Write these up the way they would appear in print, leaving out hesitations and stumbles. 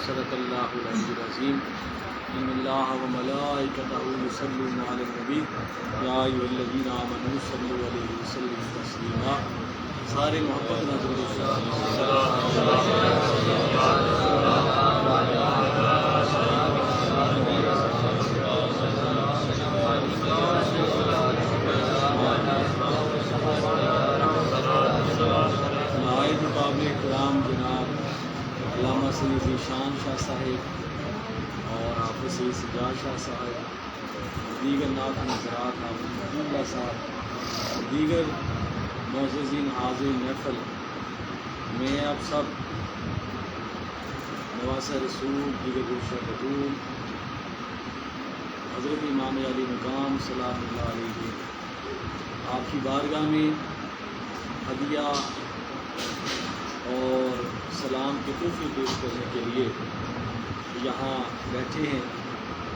صدق اللہ العلی العظیم ان اللہ و ملائکتہ یصلون علی النبی یا ایھا الذین آمنوا صلوا علیہ وسلموا تسلیما. سارے محبت نظر احترام جناب علامہ سید ذیشان شاہ صاحب اور حافظ سید سجاد شاہ صاحب، دیگر نعت حضرات، حافظ اللہ صاحب، دیگر معززین حاضر محفل، میں آپ سب نواسہ رسول، دیگر گلشن رسول، حضرت امام علی مقام سلام اللہ علیہ آپ کی بارگاہ میں ہدیہ اور سلام کے تحفے پیش کرنے کے لیے یہاں بیٹھے ہیں.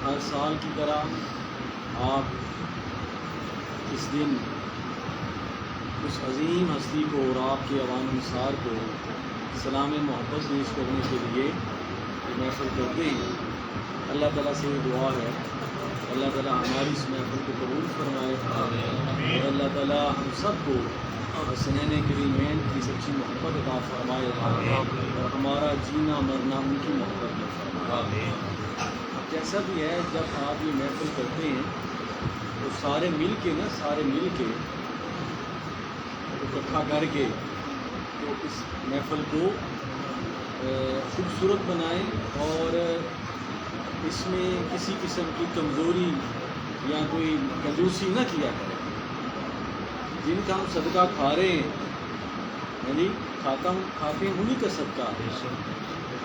ہر سال کی طرح آپ اس دن اس عظیم ہستی کو اور آپ کے عوام نثار کو سلام محبت پیش کرنے کے لیے محفل کرتے ہیں. اللہ تعالیٰ سے دعا ہے اللہ تعالیٰ ہماری اس محفل کو قبول فرمائے اور اللہ تعالیٰ ہم سب کو حسنین کریمین کی سچی محبت عطا فرمائے اور ہمارا جینا مرنا ان کی محبت میں فرمائے. جیسا بھی ہے، جب آپ یہ محفل کرتے ہیں تو سارے مل کے اکٹھا کر کے تو اس محفل کو خوبصورت بنائیں اور اس میں کسی قسم کی کمزوری یا کوئی کنجوسی نہ کیا کریں. جن کا ہم صدقہ کھا رہے ہیں یعنی کھاتے ہیں انہی کا صدقہ ہے،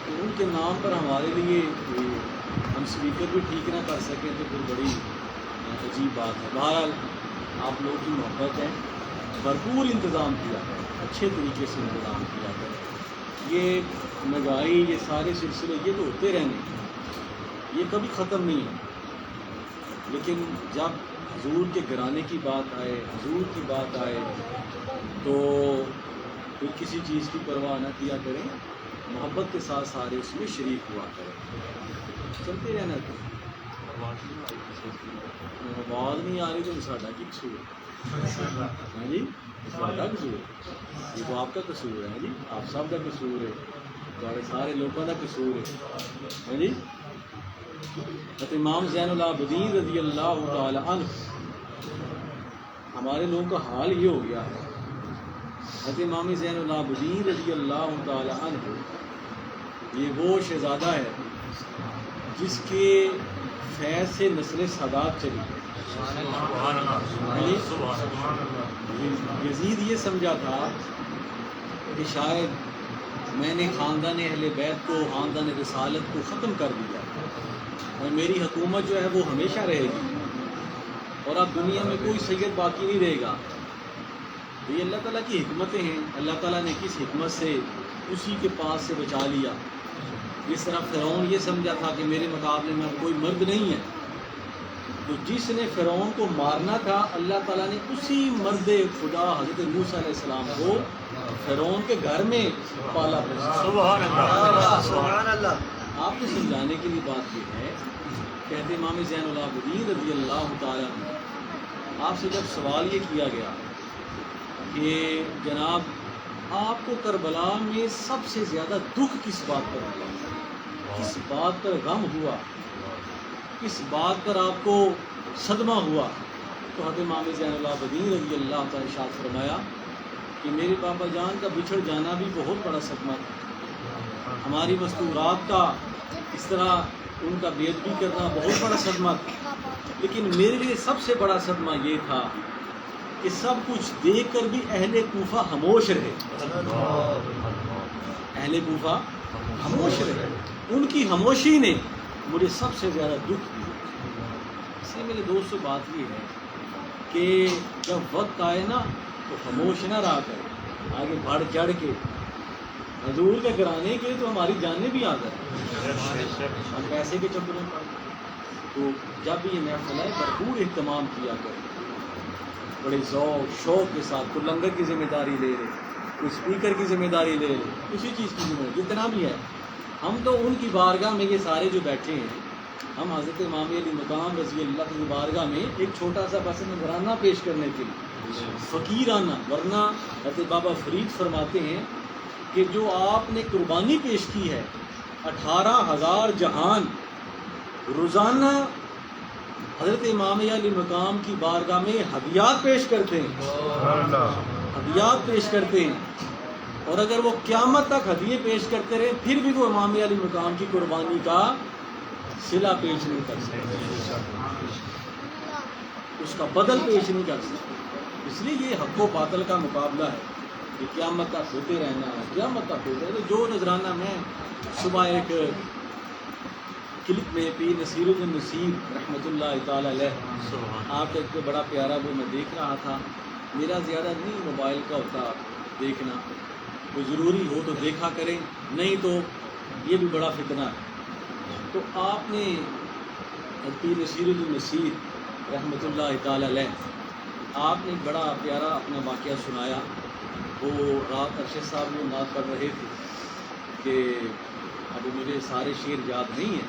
تو ان کے نام پر ہمارے لیے ہم سپیکر بھی ٹھیک نہ کر سکیں تو پھر بڑی عجیب بات ہے. بہرحال آپ لوگوں کی محبت ہے، بھرپور انتظام کیا ہے، اچھے طریقے سے انتظام کیا ہے. یہ مہنگائی، یہ سارے سلسلے یہ تو ہوتے رہنے، یہ کبھی ختم نہیں ہے. لیکن جب حضور کے گھرانے کی بات آئے، حضور کی بات آئے تو پھر کسی چیز کی پرواہ نہ کیا کریں، محبت کے ساتھ سارے اس میں شریک ہوا کریں. چلتے رہنا تو آواز نہیں آ رہی تو ساڈا کی قصور ہے جی، ساڈا قصور یہ تو آپ کا قصور ہے جی، آپ سب کا قصور ہے، تمہارے سارے لوگوں کا قصور ہے جی. امام زین العابدین رضی اللہ تعالی عنہ، ہمارے لوگوں کا حال یہ ہو گیا ہے. حضرت امام زین العابدین رضی اللہ تعالی عنہ یہ وہ شہزادہ ہے جس کے فیض سے نسل سادات چلی. یزید یہ سمجھا تھا کہ شاید میں نے خاندان اہل بیت کو، خاندان رسالت کو ختم کر دیا اور میری حکومت جو ہے وہ ہمیشہ رہے گی اور اب دنیا میں کوئی سید باقی نہیں رہے گا. یہ اللہ تعالیٰ کی حکمتیں ہیں. اللہ تعالیٰ نے کس حکمت سے اسی کے پاس سے بچا لیا. جس طرح فرعون یہ سمجھا تھا کہ میرے مقابلے میں کوئی مرد نہیں ہے، تو جس نے فرعون کو مارنا تھا اللہ تعالیٰ نے اسی مرد خدا حضرت موسیٰ علیہ السلام کو فرعون کے گھر میں پالا. سبحان اللہ. آپ کو سمجھانے کے لیے بات یہ ہے، کہتے امام زین العابدین رضی اللہ تعالیٰ عنہ، آپ سے جب سوال یہ کیا گیا کہ جناب آپ کو کربلا میں سب سے زیادہ دکھ کس بات پر ہوا، کس بات پر غم ہوا، کس بات پر آپ کو صدمہ ہوا، تو حضرت امام زین العابدین رضی اللہ تعالیٰ ارشاد فرمایا کہ میرے بابا جان کا بچھڑ جانا بھی بہت بڑا صدمہ تھا، ہماری مستورات کا اس طرح ان کا بے ادبی کرنا بہت بڑا صدمہ تھا، لیکن میرے لیے سب سے بڑا صدمہ یہ تھا کہ سب کچھ دیکھ کر بھی اہل کوفہ خاموش رہے. اہل کوفہ خاموش رہے، ان کی خاموشی نے مجھے سب سے زیادہ دکھ دیا. اس لیے میرے دوستوں بات یہ ہے کہ جب وقت آئے نا تو خاموش نہ رہا کرے، آگے بڑھ چڑھ کے حضور کے گھرانے کے تو ہماری جانیں بھی آ گئے، ہم پیسے کے چکروں میں. تو جب بھی یہ محفل ہے بھرپور اہتمام کیا کرے، بڑے ذوق شوق کے ساتھ. کوئی لنگر کی ذمہ داری لے لے، کوئی اسپیکر کی ذمہ داری لے لے، کسی چیز کی ذمہ داری جتنا بھی ہے ہم تو ان کی بارگاہ میں یہ سارے جو بیٹھے ہیں، ہم حضرت امام علی مقام رضی اللہ کی بارگاہ میں ایک چھوٹا سا بس نذرانہ پیش کرنے کے لیے فقیرانہ، ورنہ حضرت بابا فرید فرماتے ہیں کہ جو آپ نے قربانی پیش کی ہے 18,000 جہان روزانہ حضرت امام علی مقام کی بارگاہ میں ہدیات پیش کرتے ہیں، ہدیات پیش کرتے ہیں، اور اگر وہ قیامت تک ہدیے پیش کرتے رہے پھر بھی وہ امام علی مقام کی قربانی کا صلہ پیش نہیں کر سکتے، اس کا بدل پیش نہیں کر سکتے۔ اس لیے یہ حق و باطل کا مقابلہ ہے کہ قیامت تک ہوتے رہنا ہے، قیامت تک ہوتے رہنا۔ جو نذرانہ میں صبح ایک کلپ میں پیر نصیر الدین نصیر رحمۃ اللہ تعالی علیہ آپ ایک بڑا پیارا وہ میں دیکھ رہا تھا، میرا زیادہ نہیں موبائل کا ہوتا دیکھنا، کوئی ضروری ہو تو دیکھا کریں، نہیں تو یہ بھی بڑا فتنہ ہے۔ تو آپ نے پیر نصیر الدین نصیر رحمۃ اللہ تعالی علیہ آپ نے بڑا پیارا اپنا واقعہ سنایا۔ وہ رات ارشد صاحب نے بات کر رہے تھے کہ ابھی مجھے سارے شعر یاد نہیں ہیں،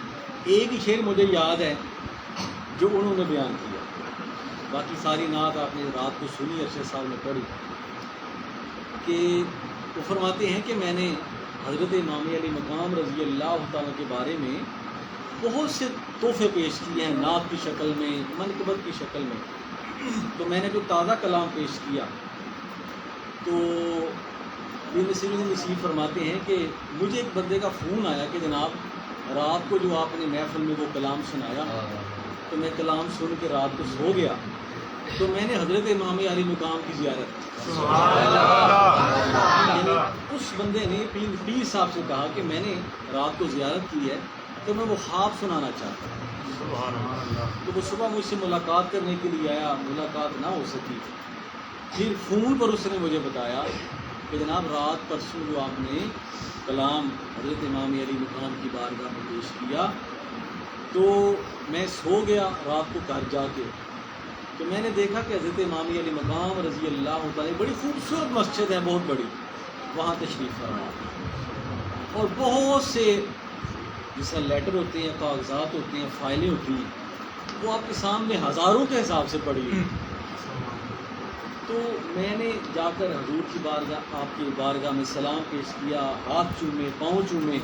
ایک ہی شعر مجھے یاد ہے جو انہوں نے بیان کیا، باقی ساری نعت آپ نے رات کو سنی، ارشد صاحب نے پڑھی، کہ وہ فرماتے ہیں کہ میں نے حضرت امام علی مقام رضی اللہ تعالیٰ کے بارے میں بہت سے تحفے پیش کیے ہیں، نعت کی شکل میں، منقبت کی شکل میں۔ تو میں نے جو تازہ کلام پیش کیا تو پیر نصیر الدین نصیر فرماتے ہیں کہ مجھے ایک بندے کا فون آیا کہ جناب رات کو جو آپ نے محفل میں وہ کلام سنایا تو میں کلام سن کے رات کو سو گیا، تو میں نے حضرت امام علی مقام کی زیارت یعنی اس بندے نے پیر صاحب سے کہا کہ میں نے رات کو زیارت کی ہے تو میں وہ خواب سنانا چاہتا ہوں۔ تو وہ صبح مجھ سے ملاقات کرنے کے لیے آیا، ملاقات نہ ہو سکی، پھر فون پر اس نے مجھے بتایا کہ جناب رات پرسوں جو آپ نے کلام حضرت امام علی مقام کی بارگاہ میں پیش کیا تو میں سو گیا رات کو گھر جا کے، تو میں نے دیکھا کہ حضرت امام علی مقام رضی اللہ تعالیٰ بڑی خوبصورت مسجد ہے، بہت بڑی، وہاں تشریف فرما، اور بہت سے جس طرح لیٹر ہوتے ہیں، کاغذات ہوتے ہیں، فائلیں ہوتی ہیں، وہ آپ کے سامنے ہزاروں کے حساب سے پڑی ہیں۔ تو میں نے جا کر حضور کی بارگاہ، آپ کی بارگاہ میں سلام پیش کیا، ہاتھ چومے، پاؤں چومے،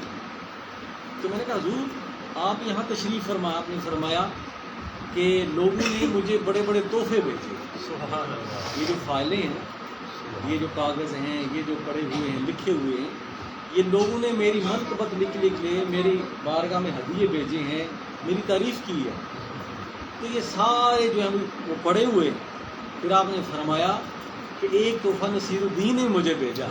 تو میں نے کہا حضور آپ یہاں تشریف فرمایا، آپ نے فرمایا کہ لوگوں نے مجھے بڑے بڑے تحفے بھیجے، یہ جو فائلیں ہیں، یہ جو کاغذ ہیں، یہ جو پڑے ہوئے ہیں، لکھے ہوئے ہیں، یہ لوگوں نے میری منقبت لکھ کے میری بارگاہ میں ہدیے بھیجے ہیں، میری تعریف کی ہے، تو یہ سارے جو ہیں وہ پڑے ہوئے ہیں۔ پھر آپ نے فرمایا کہ ایک تحفہ نصیر الدین نے مجھے بھیجا،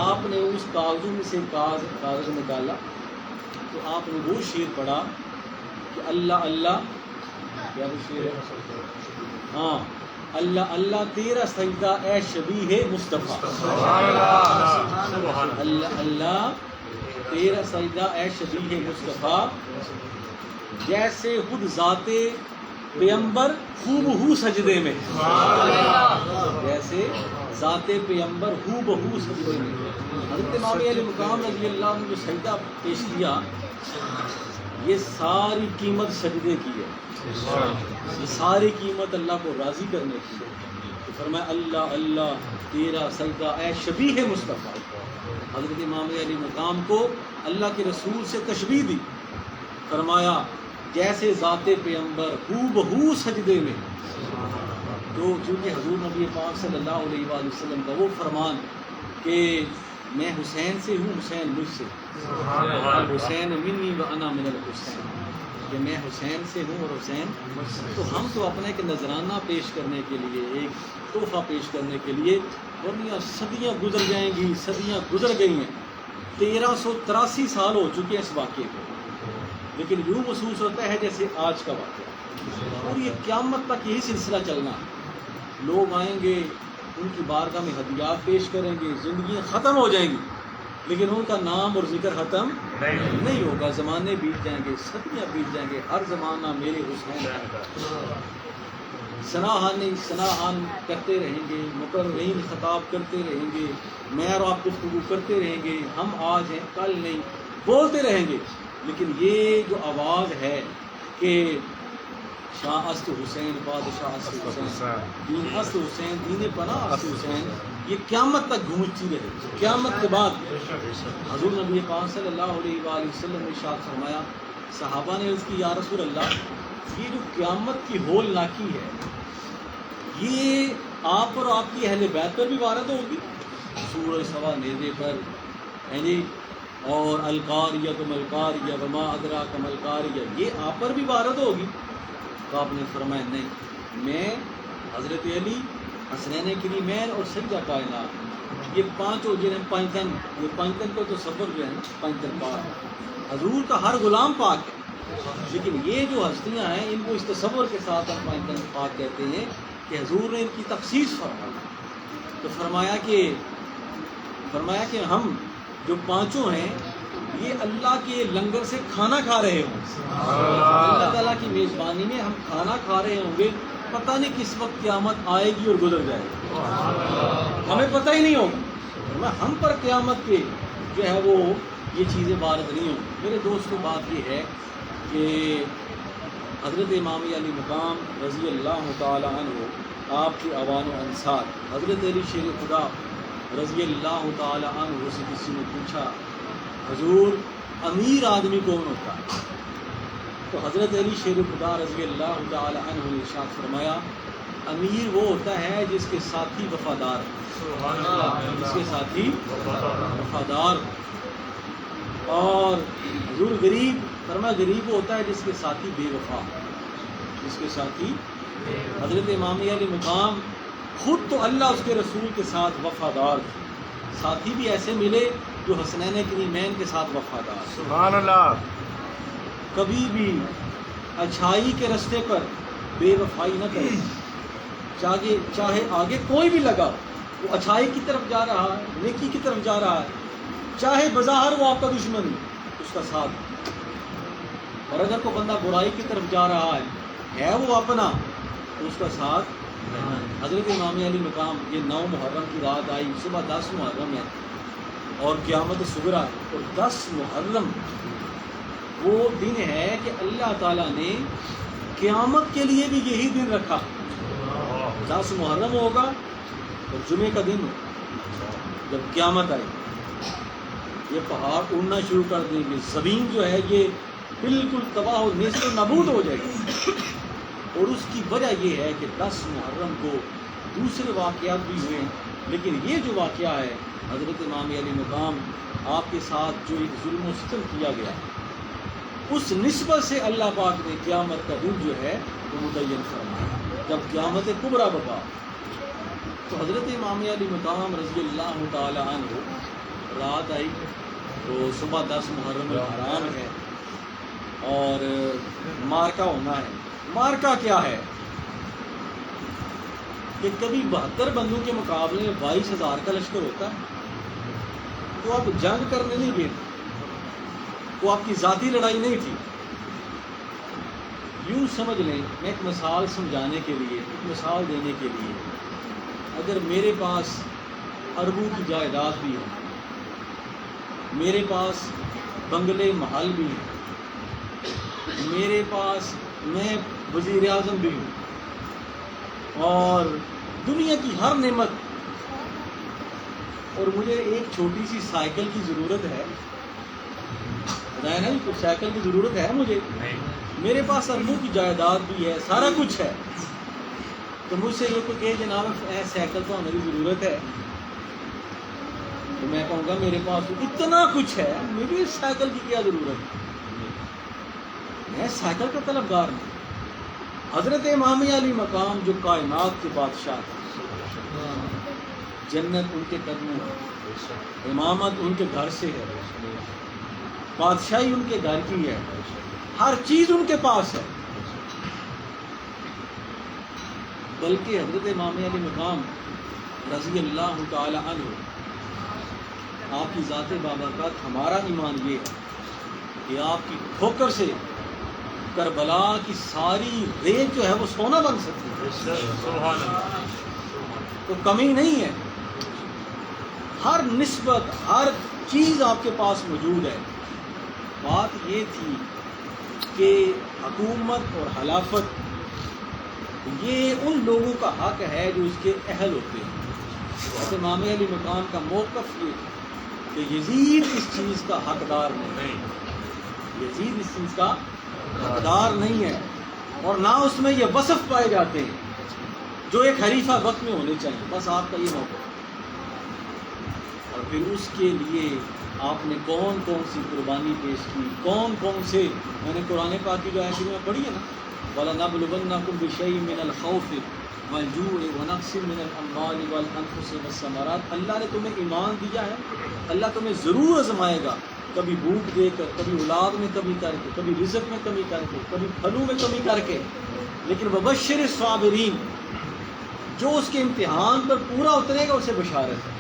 آپ نے اس کاغذوں میں سے کاغذ نکالا تو آپ نے وہ شعر پڑھا کہ اللہ اللہ، کیا وہ شعر ہے؟ ہاں، اللہ اللہ تیرا سجدہ اے شبیہ مصطفیٰ، اللہ اللہ تیرا سجدہ اے شبیہ مصطفیٰ، جیسے خود ذات پیمبر ہو بہو سجدے میں، جیسے ذات پیمبر ہو بہو سجدے میں۔ حضرت امام علی مقام رضی اللہ عنہ نے جو سجدہ پیش کیا، یہ ساری قیمت سجدے کی ہے، یہ ساری قیمت اللہ کو راضی کرنے کی ہے۔ تو فرمایا اللہ اللہ تیرا سجدہ اے شبیہ مصطفیٰ، حضرت امام علی مقام کو اللہ کے رسول سے تشبیہ دی، فرمایا جیسے ذات پیمبر ہو بہو سجدے میں۔ تو چونکہ حضور نبی پاک صلی اللہ علیہ وآلہ وسلم کا وہ فرمان کہ میں حسین سے ہوں، حسین مجھ سے، حسین منی و انا من الحسین، کہ میں حسین سے ہوں اور حسین مجھ سے۔ تو ہم تو اپنا ایک نذرانہ پیش کرنے کے لیے، ایک تحفہ پیش کرنے کے لیے، ورنہ صدیاں گزر جائیں گی، صدیاں گزر گئی ہیں، 1383 سال ہو چکے ہیں اس واقعے کو، لیکن یوں محسوس ہوتا ہے جیسے آج کا واقعہ، اور یہ قیامت تک یہی سلسلہ چلنا ہے۔ لوگ آئیں گے، ان کی بارگاہ میں ہدیات پیش کریں گے، زندگیاں ختم ہو جائیں گی، لیکن ان کا نام اور ذکر ختم نہیں ہوگا، زمانے بیت جائیں گے، صدیاں بیت جائیں گے، ہر زمانہ میرے حسین ہے۔ سناہان کرتے رہیں گے، مقررین خطاب کرتے رہیں گے، میں اور آپ گفتگو کرتے رہیں گے، ہم آج ہیں کل نہیں، بولتے رہیں گے، لیکن یہ جو آواز ہے کہ شاہ است حسین بادشاہ است حسین دین است حسین دین پناہ است حسین، یہ قیامت تک گونجتی رہے. قیامت کے بعد حضور نبی پاک صلی اللہ علیہ وآلہ وسلم نے ارشاد فرمایا، صحابہ نے عرض کی یا رسول اللہ یہ جو قیامت کی ہول ناکی ہے یہ آپ اور آپ کی اہل بیت پر بھی وارد ہوگی؟ سورج سوا نیزے پر ہیں جی، اور القاریہ ملقاریہ وما ادراک ملقاریہ یہ آپ پر بھی وارد ہوگی؟ تو آپ نے فرمایا نہیں، میں حضرت علی، حسنین کریمین اور سیدہ کائنات یہ پانچوں جنہیں پنجتن، یہ پنجتن کو تصور جو ہے پنجتن پاک، حضور کا ہر غلام پاک ہے، لیکن یہ جو ہستیاں ہیں ان کو اس تصور کے ساتھ ہم پنجتن پاک کہتے ہیں کہ حضور نے ان کی تخصیص فرمائی. تو فرمایا کہ ہم جو پانچوں ہیں یہ اللہ کے لنگر سے کھانا کھا رہے ہوں، اللہ تعالیٰ کی میزبانی میں ہم کھانا کھا رہے ہوں گے، پتہ نہیں کس وقت قیامت آئے گی اور گزر جائے گی، ہمیں پتہ ہی نہیں ہوگا. ہم پر قیامت کے جو ہے وہ یہ چیزیں وارد نہیں ہوں. میرے دوستو بات یہ ہے کہ حضرت امام علی مقام رضی اللہ تعالی عنہ، آپ کے اوان و انصار، حضرت علی شیر خدا رضی اللہ تعالی عنہ سے کسی نے پوچھا حضور امیر آدمی کون ہوتا ہے؟ تو حضرت علی شیر خدا رضی اللہ تعالی عنہ نے ارشاد فرمایا امیر وہ ہوتا ہے جس کے ساتھی وفادار ہو، جس کے ساتھی وفادار ہو. اور حضور غریب فرمایا غریب وہ ہوتا ہے جس کے ساتھی بے وفا، جس کے ساتھی. حضرت امام علی مقام خود تو اللہ اس کے رسول کے ساتھ وفادار تھے، ساتھی بھی ایسے ملے جو حسنین کریمین کے ساتھ وفادار. سبحان اللہ. کبھی بھی اچھائی کے رستے پر بے وفائی نہ کرے، چاہے آگے کوئی بھی لگا، وہ اچھائی کی طرف جا رہا ہے، نیکی کی طرف جا رہا ہے، چاہے بظاہر وہ آپ کا دشمن ہو اس کا ساتھ. اور اگر کوئی بندہ برائی کی طرف جا رہا ہے وہ اپنا تو اس کا ساتھ. حضرت امام علی مقام یہ 9 محرم کی رات آئی، صبح 10 محرم ہے اور قیامت صغریٰ، اور 10 محرم وہ دن ہے کہ اللہ تعالیٰ نے قیامت کے لیے بھی یہی دن رکھا. 10 محرم ہوگا اور جمعے کا دن جب قیامت آئے یہ پہاڑ اڑنا شروع کر دیں گے، زمین جو ہے یہ بالکل تباہ و نیست و نابود ہو جائے گی. اور اس کی وجہ یہ ہے کہ 10 محرم کو دوسرے واقعات بھی ہوئے ہیں، لیکن یہ جو واقعہ ہے حضرت امام علی مقام آپ کے ساتھ جو ایک ظلم و ستم کیا گیا اس نسبت سے اللہ پاک نے قیامت کا دن جو ہے وہ متعین فرمایا. جب قیامت کبریٰ بپا تو حضرت امام علی مقام رضی اللہ تعالی عنہ رات آئی تو صبح 10 محرم الحرام ہے اور مارکا ہونا ہے. مارکا کیا ہے کہ کبھی 72 بندوں کے مقابلے میں 22,000 کا لشکر ہوتا ہے، تو آپ جنگ کرنے نہیں گئے، وہ آپ کی ذاتی لڑائی نہیں تھی. یوں سمجھ لیں، میں ایک مثال سمجھانے کے لیے، ایک مثال دینے کے لیے، اگر میرے پاس اربوں کی جائیداد بھی ہے، میرے پاس بنگلے محل بھی ہیں، میرے پاس میں وزیر اعظم بھی ہوں اور دنیا کی ہر نعمت، اور مجھے ایک چھوٹی سی سائیکل کی ضرورت ہے، نہیں کچھ سائیکل کی ضرورت ہے مجھے، میرے پاس اربوں کی جائیداد بھی ہے، سارا کچھ ہے، تو مجھ سے یہ کوئی کہ جناب سائیکل تو ہماری ضرورت ہے، تو میں کہوں گا میرے پاس اتنا کچھ ہے، مجھے اس سائیکل کی کیا ضرورت ہے، میں سائیکل کا طلبگار نہیں. حضرت امام علی مقام جو کائنات کے بادشاہ تھے، جنت ان کے قدموں ہے، امامت ان کے گھر سے ہے، بادشاہی ان کے گھر کی ہے، ہر چیز ان کے پاس ہے. بلکہ حضرت امام علی مقام رضی اللہ تعالی عنہ آپ کی ذات بابرکات، ہمارا ایمان یہ ہے کہ آپ کی ٹھوکر سے کربلا کی ساری ریت جو ہے وہ سونا بن سکتی ہے. سبحان اللہ. تو کمی نہیں ہے، ہر نسبت ہر چیز آپ کے پاس موجود ہے. بات یہ تھی کہ حکومت اور خلافت یہ ان لوگوں کا حق ہے جو اس کے اہل ہوتے ہیں. حضرت امام علی مقام کا موقف یہ کہ یزید اس چیز کا حقدار نہیں، یزید اس چیز کا حقدار نہیں ہے، اور نہ اس میں یہ وصف پائے جاتے ہیں جو ایک خلیفہ وقت میں ہونے چاہیے. بس آپ کا یہ موقف. اور پھر اس کے لیے آپ نے کون کون سی قربانی پیش کی، کون کون سے، میں نے قرآن پاک کی جو آیت میں پڑھی ہے نا، وَلَنَبْلُوَنَّكُمْ بِشَيْءٍ مِّنَ الْخَوْفِ وَالْجُوعِ وَنَقْصٍ مِّنَ الْأَمْوَالِ وَالْأَنفُسِ وَالثَّمَرَاتِ. اللہ نے تمہیں ایمان دیا ہے، اللہ تمہیں ضرور آزمائے گا، کبھی بھوک دے کر، کبھی اولاد میں کمی کر کے، کبھی رزق میں کمی کر کے، کبھی پھلوں میں کمی کر کے. لیکن وَبَشِّرِ الصَّابِرِينَ، جو اس کے امتحان پر پورا اترے گا اسے بشارت ہے،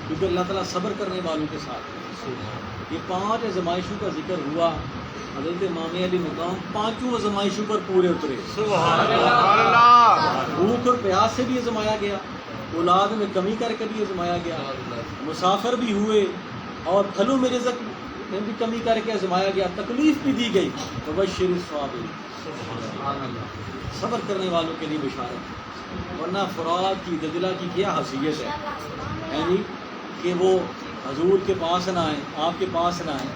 کیونکہ اللہ تعالیٰ صبر کرنے والوں کے ساتھ ہے. یہ 5 آزمائشوں کا ذکر ہوا. حضرت امام علی مقام 5 آزمائشوں پر پورے اترے. سبحان اللہ. بھوک اور پیاس سے بھی آزمایا گیا، اولاد میں کمی کر کے بھی آزمایا گیا، مسافر بھی ہوئے، اور پھلوں میں رزق میں بھی کمی کر کے آزمایا گیا، تکلیف بھی دی گئی. وبشر الصابرین، صبر کرنے والوں کے لیے بشارت. ورنہ فرات کی دجلہ کی کیا حیثیت ہے، یعنی کہ وہ حضور کے پاس نہ آئیں، آپ کے پاس نہ آئیں،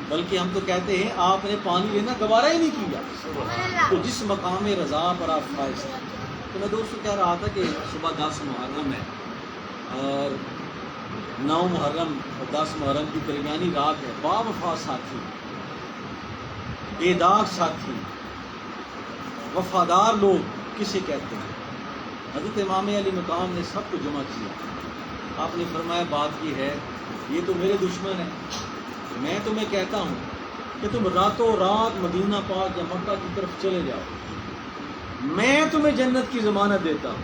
بلکہ ہم تو کہتے ہیں آپ نے پانی لینا گوارا ہی نہیں کیا. تو جس مقام رضا پر آپ فائز ہیں. تو میں دوستوں کہہ رہا تھا کہ صبح 10 محرم ہے اور 9 محرم اور 10 محرم کی درمیانی رات ہے. با وفا ساتھی، بے داغ ساتھی، وفادار لوگ کسے کہتے ہیں؟ حضرت امام علی مقام نے سب کو جمع کیا. آپ نے فرمایا بات یہ ہے، یہ تو میرے دشمن ہیں، میں تمہیں کہتا ہوں کہ تم راتوں رات مدینہ پاک یا مکہ کی طرف چلے جاؤ، میں تمہیں جنت کی ضمانت دیتا ہوں.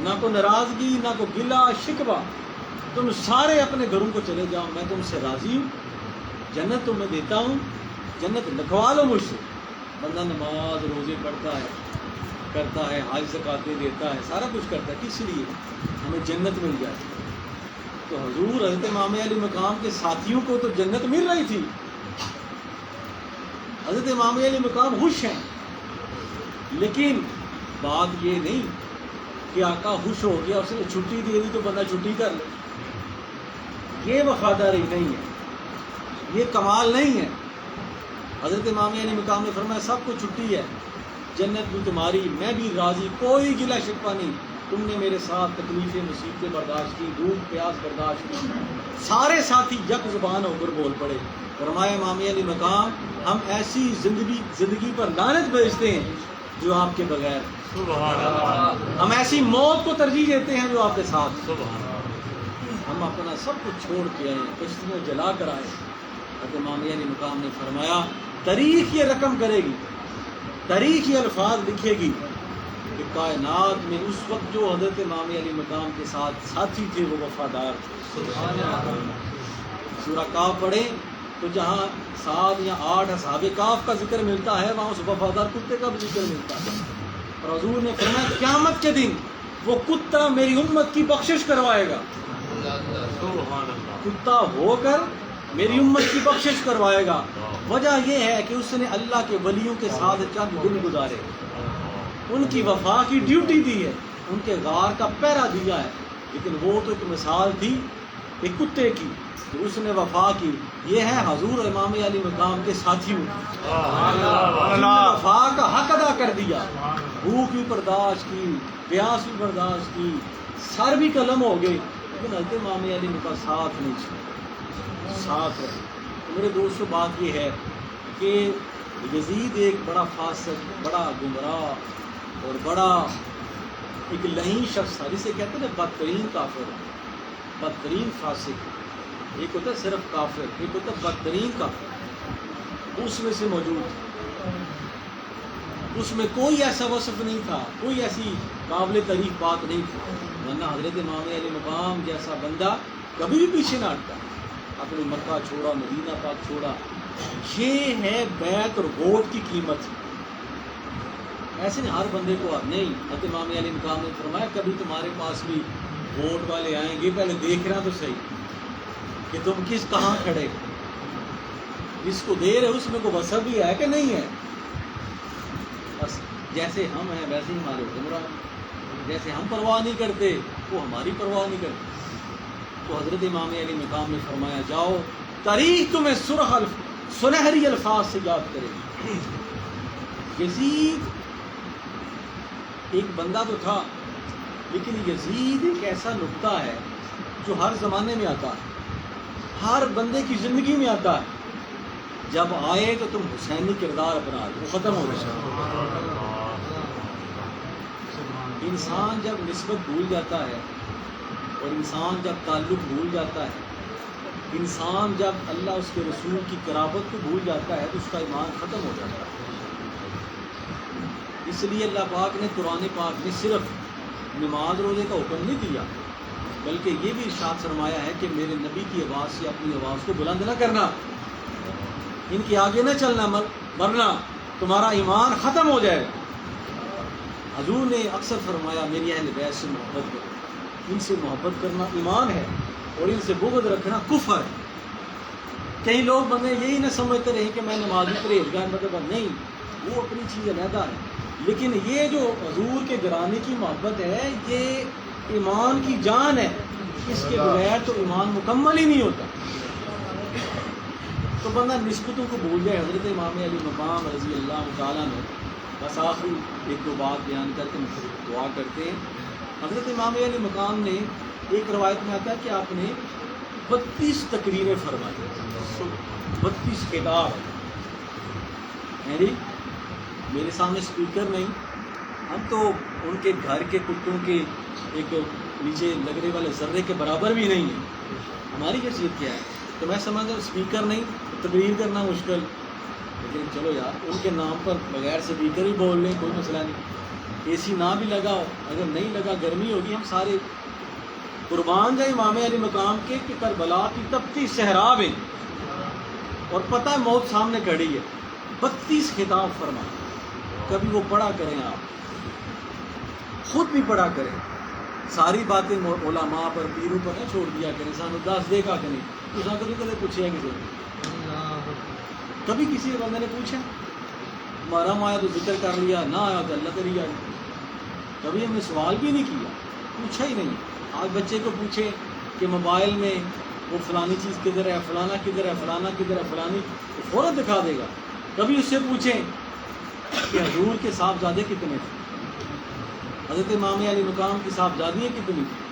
نہ کو ناراضگی، نہ کو گلہ شکوہ، تم سارے اپنے گھروں کو چلے جاؤ، میں تم سے راضی ہوں، جنت تمہیں دیتا ہوں، جنت لکھوا لو مجھ سے. بندہ نماز روزے پڑھتا ہے، کرتا ہے، حج زکاتیں دیتا ہے، سارا کچھ کرتا ہے، کس لیے؟ ہمیں جنت مل جائے. تو حضور حضرت امام علی مقام کے ساتھیوں کو تو جنت مل رہی تھی. حضرت امام علی مقام خوش ہیں، لیکن بات یہ نہیں کہ آقا خوش ہو گیا، اس نے چھٹی دے دی تو بندہ چھٹی کر لے. یہ وفاداری نہیں ہے، یہ کمال نہیں ہے. حضرت امام علی مقام نے فرمایا سب کو چھٹی ہے، جنت بھی تمہاری، میں بھی راضی، کوئی گلہ شکوہ نہیں. تم نے میرے ساتھ تکلیفیں مصیبتیں برداشت کی، دھوپ پیاس برداشت کی. سارے ساتھی یک زبان ہو کر بول پڑے. فرمایا امام علی مقام ہم ایسی زندگی پر لعنت بھیجتے ہیں جو آپ کے بغیر، سبحان اللہ. ہم ایسی موت کو ترجیح دیتے ہیں جو آپ کے ساتھ. سبحان اللہ. ہم اپنا سب کچھ چھوڑ کے آئے، کشتیاں جلا کر آئے. حضرت امام علی مقام نے فرمایا تاریخ یہ رقم کرے گی، تاریخ یہ الفاظ لکھے گی کہ کائنات میں اس وقت جو حضرت امام علی مقام کے ساتھ ساتھی تھے وہ وفادار تھے. سورہ کاف پڑھیں تو جہاں 7 یا 8 اصحاب کاف کا ذکر ملتا ہے، وہاں اس وفادار کتے کا بھی ذکر ملتا ہے. اور حضور نے فرمایا قیامت کے دن وہ کتا میری امت کی بخشش کروائے گا، سبحان اللہ. کتا ہو کر میری امت کی بخشش کروائے گا. وجہ یہ ہے کہ اس نے اللہ کے ولیوں کے ساتھ چند دن گزارے، ان کی وفا کی ڈیوٹی دی ہے، ان کے غار کا پہرا دیا ہے. لیکن وہ تو ایک مثال تھی ایک کتے کی، تو اس نے وفا کی. یہ ہے حضور امام علی مقام کے ساتھیوں کی، جنہوں نے وفا کا حق ادا کر دیا. بھوک بھی برداشت کی، پیاس بھی برداشت کی، سر بھی قلم ہو گئے، لیکن حضرت امام علی مقام ساتھ نہیں چھوڑا، ساتھ رہے. میرے دوستو بات یہ ہے کہ یزید ایک بڑا فاسق، بڑا گمراہ اور بڑا ایک لعین شخص تھا، جسے کہتے ہیں بدترین کافر، بدترین فاسق. ایک ہوتا ہے صرف کافر، ایک ہوتا ہے بدترین کافر. اس میں سے موجود تھا، اس میں کوئی ایسا وصف نہیں تھا، کوئی ایسی قابل تعریف بات نہیں تھی. ورنہ حضرت امام علی مقام جیسا بندہ کبھی بھی پیچھے نہ ہٹتا. اپنے مکہ چھوڑا، مدینہ پاک چھوڑا، یہ ہے بیعت اور ووٹ کی قیمت. ایسے نہیں ہر بندے کو نہیں. حضرت امام علی مقام نے فرمایا کبھی تمہارے پاس بھی ووٹ والے آئیں گے، پہلے دیکھ رہا تو صحیح کہ تم کہاں کھڑے، جس کو دے رہے اس میں کوئی وسعت بھی ہے کہ نہیں ہے. بس جیسے ہم ہیں ویسے ہی ہمارے حکمران، جیسے ہم پرواہ نہیں کرتے وہ ہماری پرواہ نہیں کرتے. تو حضرت امام علی مقام نے فرمایا جاؤ تاریخ تمہیں سنہری الفاظ سے یاد کرے گی. یزید ایک بندہ تو تھا، لیکن یزید ایک ایسا نقطہ ہے جو ہر زمانے میں آتا ہے، ہر بندے کی زندگی میں آتا ہے. جب آئے تو تم حسینی کردار اپنا لو، وہ ختم ہو گیا. انسان جب نسبت بھول جاتا ہے اور انسان جب تعلق بھول جاتا ہے، انسان جب اللہ اس کے رسول کی قرابت کو بھول جاتا ہے تو اس کا ایمان ختم ہو جاتا ہے. اس لیے اللہ پاک نے قرآن پاک میں صرف نماز روزے کا حکم نہیں دیا، بلکہ یہ بھی ارشاد فرمایا ہے کہ میرے نبی کی آواز سے اپنی آواز کو بلند نہ کرنا، ان کے آگے نہ چلنا، ورنہ تمہارا ایمان ختم ہو جائے گا. حضور نے اکثر فرمایا میری اہل بیت سے محبت کرو، ان سے محبت کرنا ایمان ہے اور ان سے بغض رکھنا کفر ہے. کئی لوگ بندے یہی نہ سمجھتے رہے کہ میں نمازی پرہیزگار مطلب نہیں، وہ اپنی چیز علیحدہ ہے. لیکن یہ جو حضور کے گرانے کی محبت ہے یہ ایمان کی جان ہے، اس کے بغیر تو ایمان مکمل ہی نہیں ہوتا. تو بندہ نسبتوں کو بھول جائے. حضرت امام علی مقام رضی اللہ تعالیٰ نے بس آخری ایک دو بات بیان کر کے دعا کرتے ہیں. حضرت امام علی مقام نے ایک روایت میں آتا ہے کہ آپ نے 32 تقریریں فرمائی، 32 خطاب. میرے سامنے اسپیکر نہیں، ہم تو ان کے گھر کے کتوں کے ایک نیچے لگنے والے ذرے کے برابر بھی نہیں ہیں. ہماری حیثیت کیا ہے؟ تو میں سمجھتا ہوں اسپیکر نہیں تقریر کرنا مشکل، لیکن چلو یار ان کے نام پر بغیر اسپیکر ہی بول لیں، کوئی مسئلہ نہیں. اے سی نہ بھی لگا ہو، اگر نہیں لگا گرمی ہوگی، ہم سارے قربان جائیں امام علی مقام کے کہ کربلا کی تپتی صحرا میں اور پتہ ہے موت سامنے کھڑی ہے. 32 خطاب فرمائے. کبھی وہ پڑھا کریں، آپ خود بھی پڑھا کریں. ساری باتیں علماء پر پیروں پر نہ چھوڑ دیا کریں. سانو دس دے گا کہ نہیں تو کبھی کبھی پوچھے کسی نے، کبھی کسی بندے نے پوچھا ہمارا آیا تو ذکر کر لیا، نہ آیا تو اللہ کری آئی. کبھی ہم نے سوال بھی نہیں کیا، پوچھا ہی نہیں. آج بچے کو پوچھے کہ موبائل میں وہ فلانی چیز کدھر ہے، فلانا کدھر ہے، فلانا کدھر ہے، فلانی تو فوراً دکھا دے گا. کبھی اس سے پوچھیں کہ حضور کے صاحبزادے کتنے تھے، حضرت امام علی مقام کی صاحبزادیاں کتنی تھیں،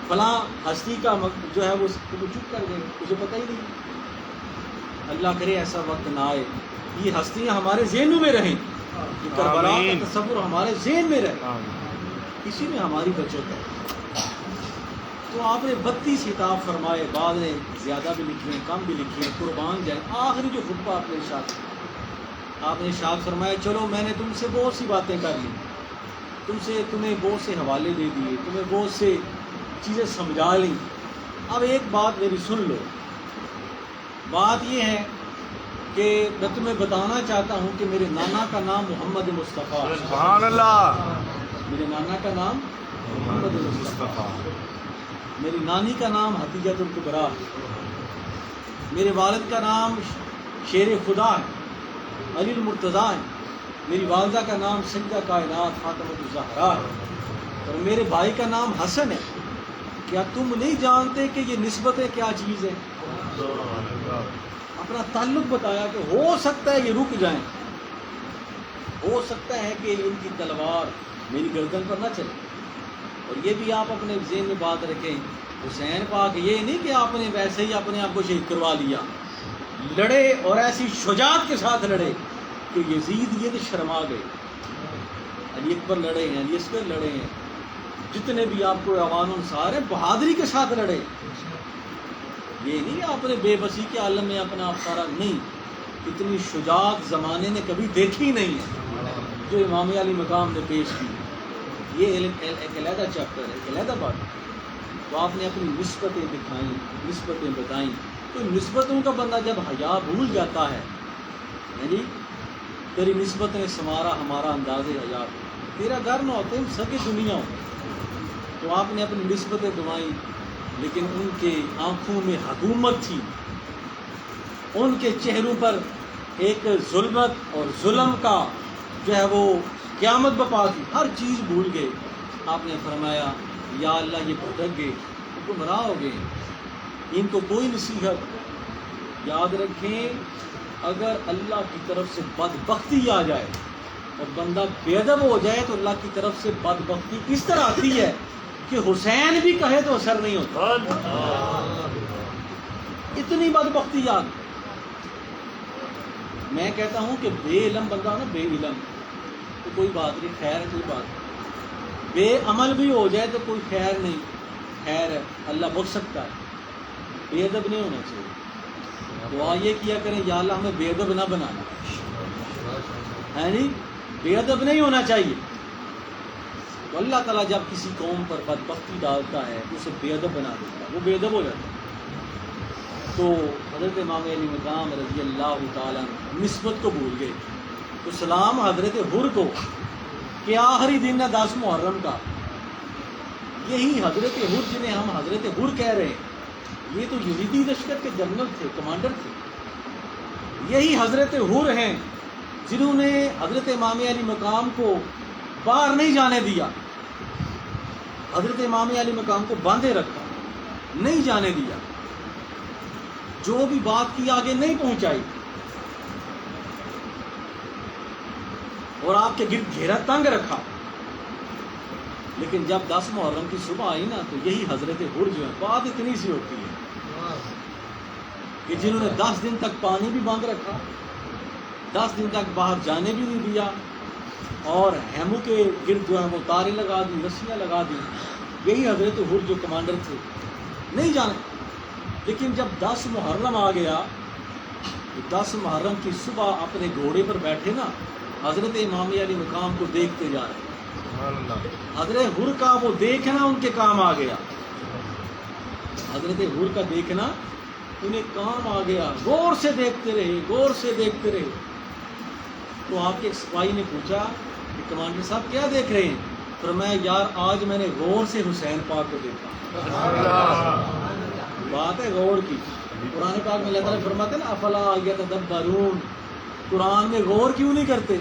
فلاں ہستی کا جو ہے وہ چپ کر دیں، مجھے پتہ ہی نہیں. اللہ کرے ایسا وقت نہ آئے، یہ ہستیاں ہمارے ذہنوں میں رہیں، یہ کربلا کا تصور ہمارے ذہن میں رہے، اسی میں ہماری بچت ہے. تو آپ نے 32 خطاب فرمائے، بعد نے زیادہ بھی لکھے ہیں کم بھی لکھے ہیں، قربان جائیں. آخری جو خطبہ آپ نے ارشاد فرمایا چلو میں نے تم سے بہت سی باتیں کر لی، تمہیں بہت سے حوالے دے دیے، تمہیں بہت سے چیزیں سمجھا لیں، اب ایک بات میری سن لو. بات یہ ہے کہ میں تمہیں بتانا چاہتا ہوں کہ میرے نانا کا نام محمد مصطفیٰ، سبحان اللہ. میرے نانا کا نام محمد مصطفیٰ، میری نانی کا نام حتیجۃ الکبریٰ، میرے والد کا نام شیر خدا ہے علی المرتضیٰ ہے، میری والدہ کا نام سیدہ کائنات فاطمہ الزہرا ہے، اور میرے بھائی کا نام حسن ہے. کیا تم نہیں جانتے کہ یہ نسبتیں کیا چیز ہے؟ اپنا تعلق بتایا کہ ہو سکتا ہے یہ رک جائیں، ہو سکتا ہے کہ ان کی تلوار میری گردن پر نہ چلے. اور یہ بھی آپ اپنے ذہن میں بات رکھیں، حسین پاک یہ نہیں کہ آپ نے ویسے ہی اپنے آپ کو شہید کروا لیا، لڑے اور ایسی شجاعت کے ساتھ لڑے کہ یزید یہ تو شرما گئے. علی اکبر لڑے ہیں، علی اصغر لڑے ہیں، جتنے بھی آپ کو اعوان انصار ہیں بہادری کے ساتھ لڑے. یہ نہیں کہ آپ نے بے بسی کے عالم میں اپنا افسارہ نہیں، اتنی شجاعت زمانے نے کبھی دیکھی نہیں ہے جو امام علی مقام نے پیش کی. یہ ایک علیحدہ چیپٹر ہے، ایک علیحدہ بات. تو آپ نے اپنی نسبتیں دکھائیں، نسبتیں بتائیں تو نسبتوں کا بندہ جب حیا بھول جاتا ہے، جی تیری نسبت نے سنوارا ہمارا انداز حیا، تیرا گھر نہ ہوتے ہم سگے دنیا ہوتے، تو آپ نے اپنی نسبتیں دعائیں، لیکن ان کے آنکھوں میں حکومت تھی، ان کے چہروں پر ایک ظلمت اور ظلم کا جو ہے وہ قیامت بپا تھی، ہر چیز بھول گئے۔ آپ نے فرمایا یا اللہ یہ بھٹک گئے، گمراہ ہو گئے، ان کو کوئی نصیحت۔ یاد رکھیں اگر اللہ کی طرف سے بدبختی آ جائے اور بندہ بے ادب ہو جائے تو اللہ کی طرف سے بدبختی اس طرح آتی ہے کہ حسین بھی کہے تو اثر نہیں ہوتا، اتنی بدبختی یاد۔ میں کہتا ہوں کہ بے علم بندہ نا، بے علم تو کوئی بات نہیں، خیر ہے، کوئی بات، بے عمل بھی ہو جائے تو کوئی خیر نہیں، خیر ہے، اللہ بخش سکتا ہے، بے ادب نہیں ہونا چاہیے۔ دعا یہ کیا کریں یا اللہ ہمیں بے ادب نہ بنانا، ہے نہیں، بے ادب نہیں ہونا چاہیے۔ تو اللہ تعالیٰ جب کسی قوم پر بدبختی ڈالتا ہے تو اسے بے ادب بنا دیتا ہے، وہ بے ادب ہو جاتا ہے۔ تو حضرت امام علی مقام رضی اللہ تعالیٰ نسبت کو بھول گئے، تو سلام حضرت حر کو کہ آخری دن ہے 10 محرم کا، یہی حضرت حر جنہیں ہم حضرت حر کہہ رہے ہیں، یہ تو یزیدی لشکر کے جنرل تھے، کمانڈر تھے، یہی حضرت حر ہیں جنہوں نے حضرت امام علی مقام کو باہر نہیں جانے دیا، حضرت امام علی مقام کو باندھے رکھا، نہیں جانے دیا، جو بھی بات کی آگے نہیں پہنچائی، اور آپ کے گرد گھیرا تنگ رکھا۔ لیکن جب 10 محرم کی صبح آئی نا تو یہی حضرت حر جو ہے، بات اتنی سی ہوتی ہے کہ جنہوں نے 10 دن تک پانی بھی باندھ رکھا، 10 دن تک باہر جانے بھی نہیں دیا، اور ہیمو کے گرد جو ہے وہ تاریں لگا دی، رسیاں لگا دی، یہی حضرت حر جو کمانڈر تھے، نہیں جانے۔ لیکن جب 10 محرم آ گیا، 10 محرم کی صبح اپنے گھوڑے پر بیٹھے نا، حضرت امام علی مقام کو دیکھتے جا رہے، حضرت حر کا وہ دیکھنا ان کے کام آ گیا، حضرت حر کا دیکھنا انہیں کام آ گیا، غور سے دیکھتے رہے، غور سے دیکھتے رہے۔ تو آپ کے ایک سپاہی نے پوچھا کہ کمانڈر صاحب کیا دیکھ رہے ہیں؟ فرمایا یار آج میں نے غور سے حسین پاک کو دیکھا۔ بات ہے غور کی، قرآن پاک میں اللہ تعالیٰ فرماتے ہیں نا افلا یتدبرون، قرآن میں غور کیوں نہیں کرتے؟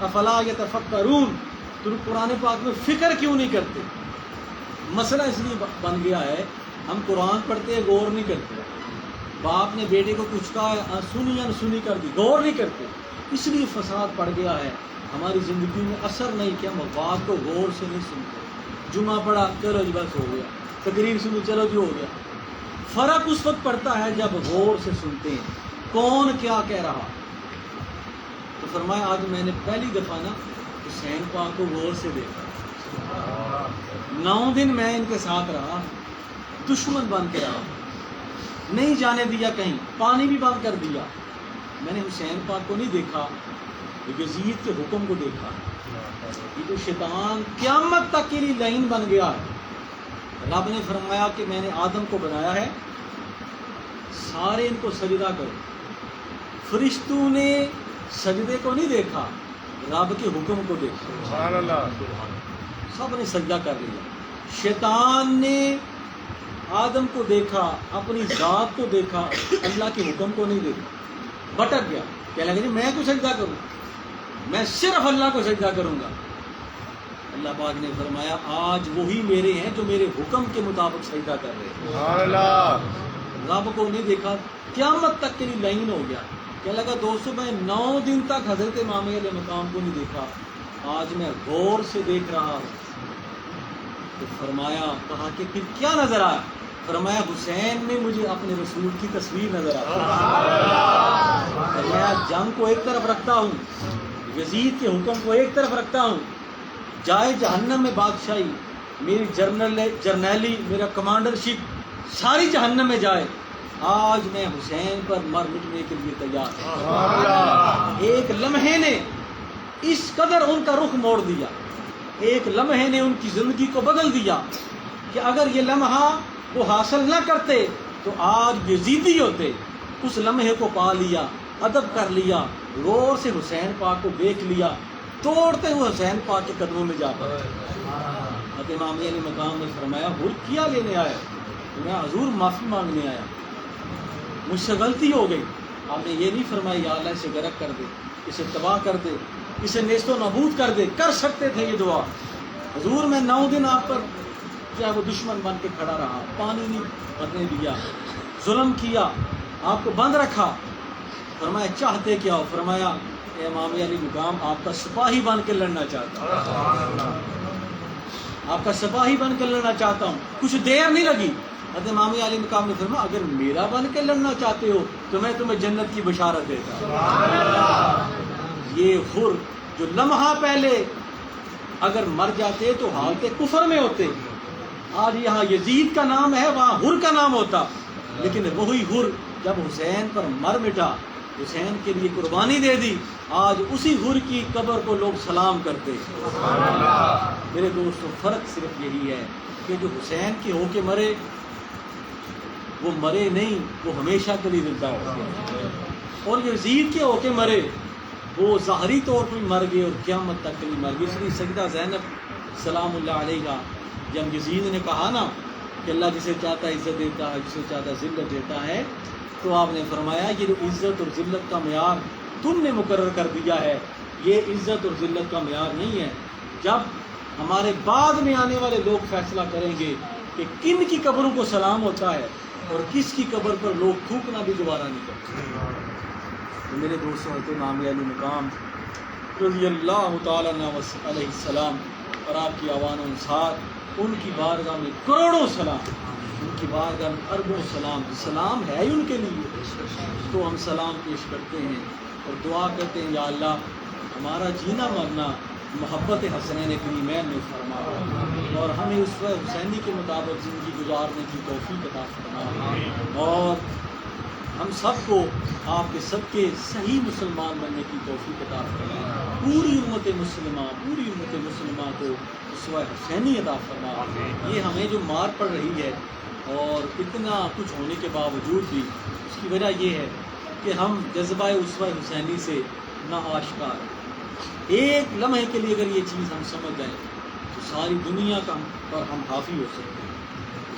افلا یتفکرون، تو قرآن پاک میں فکر کیوں نہیں کرتے؟ مسئلہ اس لیے بن گیا ہے ہم قرآن پڑھتے ہیں، غور نہیں کرتے، باپ نے بیٹے کو کچھ کہا سنی انسنی کر دی، غور نہیں کرتے، اس لیے فساد پڑ گیا ہے ہماری زندگی میں، اثر نہیں کہ ہم بات کو غور سے نہیں سنتے، جمعہ پڑھا چلو جی بس ہو گیا، تقریر سنی چلو جی ہو گیا۔ فرق اس وقت پڑتا ہے جب غور سے سنتے ہیں کون کیا کہہ رہا۔ تو فرمایا آج میں نے پہلی دفعہ نا حسین پاک کو غور سے دیکھا، 9 دن میں ان کے ساتھ رہا، دشمن بن کے رہا، نہیں جانے دیا کہیں، پانی بھی بند کر دیا، میں نے حسین پاک کو نہیں دیکھا، یزید کے حکم کو دیکھا۔ یہ تو شیطان قیامت تک کے لیے لائن بن گیا ہے۔ رب نے فرمایا کہ میں نے آدم کو بنایا ہے، سارے ان کو سجدہ کرو، فرشتوں نے سجدے کو نہیں دیکھا، رب کے حکم کو دیکھا، سبحان اللہ، سب نے سجدہ کر لیا۔ شیطان نے آدم کو دیکھا، اپنی ذات کو دیکھا، اللہ کے حکم کو نہیں دیکھا، بھٹک گیا، کہنے لگا میں کو سجدہ کروں، میں صرف اللہ کو سجدہ کروں گا۔ اللہ پاک نے فرمایا آج وہی میرے ہیں جو میرے حکم کے مطابق سجدہ کر رہے ہیں، سبحان اللہ، رب کو نہیں دیکھا، قیامت تک کے لیے لائن ہو گیا۔ کہنے لگا دوستو میں 9 دن تک حضرت امام علیہ مقام کو نہیں دیکھا، آج میں غور سے دیکھ رہا ہوں۔ تو فرمایا کہا کہ پھر کیا نظر آیا؟ فرمایا حسین میں مجھے اپنے رسول کی تصویر نظر آتی ہے۔ فرمایا جنگ کو ایک طرف رکھتا ہوں، یزید کے حکم کو ایک طرف رکھتا ہوں، جائے جہنم میں بادشاہی، میری جرنیلی، میرا کمانڈر شپ ساری جہنم میں جائے، آج میں حسین پر مر مٹنے کے لیے تیار ہوں۔ ایک لمحے نے اس قدر ان کا رخ موڑ دیا، ایک لمحے نے ان کی زندگی کو بدل دیا کہ اگر یہ لمحہ وہ حاصل نہ کرتے تو تو آج یزیدی ہوتے اس لمحے کو پا لیا، ادب کر لیا، غور سے حسین پاک کو دیکھ لیا، توڑتے ہوئے حسین پاک کے قدموں میں جا پڑے۔ حضرت امام علی علیہ مقام نے فرمایا حر کیا لینے آیا؟ میں حضور معافی مانگنے آیا، مجھ سے غلطی ہو گئی۔ آپ نے یہ نہیں فرمایا یا اللہ اسے غرق کر دے، اسے تباہ کر دے، اسے نیست و نابود کر دے۔ کر سکتے تھے یہ دعا، حضور میں 9 دن آپ پر کیا وہ دشمن بن کے کھڑا رہا، پانی نہیں بھرنے دیا، ظلم کیا، آپ کو بند رکھا۔ فرمایا چاہتے کیا ہو؟ فرمایا اے امام علی مقام آپ کا سپاہی بن کے لڑنا چاہتا ہوں، آپ کا سپاہی بن کے لڑنا چاہتا ہوں۔ کچھ دیر نہیں لگی، حضرت امام علی مقام نے فرمایا اگر میرا بن کے لڑنا چاہتے ہو تو میں تمہیں جنت کی بشارت دیتا ہوں۔ یہ حر جو لمحہ پہلے اگر مر جاتے تو حالت کفر میں ہوتے، آج یہاں یزید کا نام ہے وہاں حر کا نام ہوتا، لیکن وہی حر جب حسین پر مر مٹا، حسین کے لیے قربانی دے دی، آج اسی حر کی قبر کو لوگ سلام کرتے۔ میرے دوستوں فرق صرف یہی ہے کہ جو حسین کے ہو کے مرے وہ مرے نہیں، وہ ہمیشہ کے لیے زندہ ہو گئے، اور یزید کے ہو کے مرے وہ ظاہری طور پر مر گئے اور قیامت تک کے لیے مر گئے۔ اس لیے سیدہ زینب سلام اللہ علیہ جب یزید نے کہا نا کہ اللہ جسے چاہتا ہے عزت دیتا ہے، جسے چاہتا ہے ذلت دیتا ہے، تو آپ نے فرمایا یہ جو عزت اور ذلت کا معیار تم نے مقرر کر دیا ہے یہ عزت اور ذلت کا معیار نہیں ہے۔ جب ہمارے بعد میں آنے والے لوگ فیصلہ کریں گے کہ کن کی قبروں کو سلام ہوتا ہے اور کس کی قبر پر لوگ تھوکنا بھی دوبارہ نہیں کرتے۔ تو میرے دوستوں حضرت امام علی مقام رضی اللہ تعالیٰ عنہ علیہ السلام اور آپ کی آوان و انصار، ان کی بارگاہ میں کروڑوں سلام، ان کی بارگاہ میں اربوں سلام، سلام ہے ہی ان کے لیے، تو ہم سلام پیش کرتے ہیں اور دعا کرتے ہیں یا اللہ ہمارا جینا مرنا محبت حسنین کریمین میں فرما اور ہمیں اس وقت حسینی کے مطابق زندگی گزارنے کی توفیق عطا فرما، اور ہم سب کو آپ کے صدقے صحیح مسلمان بننے کی توفیق عطا فرما، پوری امت مسلمہ کو اسوہ حسینی عطا فرما۔ یہ ہمیں جو مار پڑ رہی ہے اور اتنا کچھ ہونے کے باوجود بھی اس کی وجہ یہ ہے کہ ہم جذبہ اسوہ حسینی سے نا آشکار ہیں۔ ایک لمحے کے لیے اگر یہ چیز ہم سمجھ جائیں تو ساری دنیا کا پر ہم حافظ ہو سکتے ہیں۔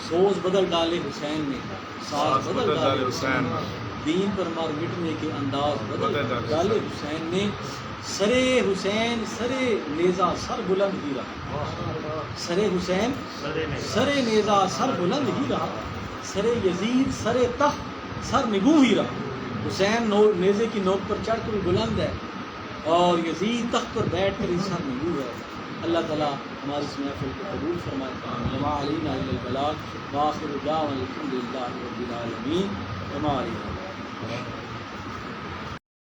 سوز بدل ڈالے حسین نے، ساز بدل ڈالے حسین نے، دین پر مار مٹنے کے انداز بدل ڈالے حسین نے، سرے حسین سرے نیزہ سر بلند ہی رہا، سرے حسین سرے نیزہ سر بلند ہی رہا، سرے یزید سرے تخت سر نگو ہی رہا۔ حسین نیزے کی نوک پر چڑھ کر بلند ہے اور یزید تخت پر بیٹھ کر ہی سر نگو ہے۔ اللہ تعالیٰ ہماری اس محفل کو قبول فرمائے۔ وما علینا الا البلاغ وآخر دعوانا الحمد للہ رب العالمین۔ وما علینا